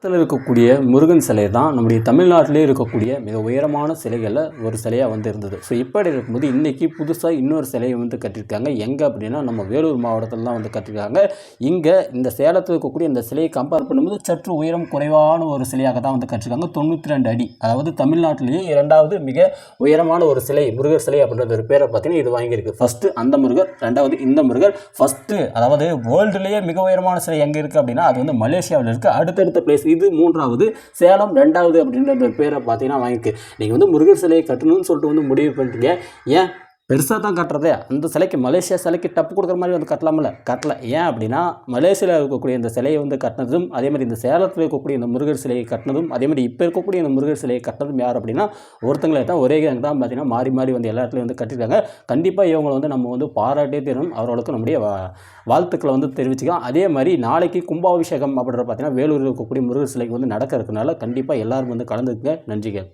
சேலத்தில் இருக்கக்கூடிய முருகன் சிலை தான் நம்முடைய தமிழ்நாட்டிலே இருக்கக்கூடிய மிக உயரமான சிலைகளில் ஒரு சிலையாக வந்து இருந்தது. ஸோ இப்படி இருக்கும்போது இன்றைக்கி புதுசாக இன்னொரு சிலையை வந்து கட்டியிருக்காங்க. எங்கே அப்படின்னா நம்ம வேலூர் மாவட்டத்தில் தான் வந்து கட்டியிருக்காங்க. இங்கே இந்த சேலத்தில் இருக்கக்கூடிய இந்த சிலையை கம்பேர் பண்ணும்போது சற்று உயரம் குறைவான ஒரு சிலையாக தான் வந்து கட்டியிருக்காங்க. 92 அடி, அதாவது தமிழ்நாட்டிலேயே 2வது மிக உயரமான ஒரு சிலை முருகர் சிலை அப்படின்ற ஒரு பேரை பார்த்தீங்கன்னா இது வாங்கியிருக்கு. ஃபஸ்ட்டு அந்த முருகர், 2வது இந்த முருகர். ஃபஸ்ட்டு அதாவது வேர்ல்டுலேயே மிக உயரமான சிலை எங்கே இருக்குது அப்படின்னா அது வந்து மலேசியாவில் இருக்குது. அடுத்தடுத்த பிளேஸ் இது 3வது, சேலம் 2வது அப்படின்ற பேரை பார்த்தீங்கன்னா வாங்கியிருக்கு. நீங்கள் வந்து முருகர் சிலையை கட்டணும்னு சொல்லிட்டு வந்து முடிவு பண்ணிட்டீங்க. ஏன் பெருசாக தான் கட்டுறதே, அந்த சிலைக்கு மலேசியா சிலைக்கு டப்பு கொடுக்குற மாதிரி வந்து கட்டலாமில்ல, கட்டலை. ஏன் அப்படின்னா மலேசியாவில் இருக்கக்கூடிய இந்த சிலையை வந்து கட்டினதும், அதே மாதிரி இந்த சேலத்தில் இருக்கக்கூடிய இந்த முருகர் சிலையை கட்டினதும், அதே மாதிரி இப்போ இருக்கக்கூடிய இந்த முருகர் சிலையை கட்டினதும் யார் அப்படின்னா ஒருத்தங்களை தான், ஒரே கேங் தான் பார்த்தீங்கன்னா மாறி மாறி வந்து எல்லா இடத்துலையும் வந்து கட்டியிருக்காங்க. கண்டிப்பாக இவங்களை வந்து நம்ம வந்து பாராட்டே தரணும், அவர்களுக்கு நம்முடைய வாழ்த்துக்களை வந்து தெரிவிச்சுக்கலாம். அதே மாதிரி நாளைக்கு கும்பாபிஷேகம் அப்படின்ற பார்த்தீங்கன்னா வேலூரில் இருக்கக்கூடிய முருகர் சிலைக்கு வந்து நடக்க இருக்கனால கண்டிப்பாக எல்லாரும் வந்து கலந்துக்குங்க. நன்றிகள்.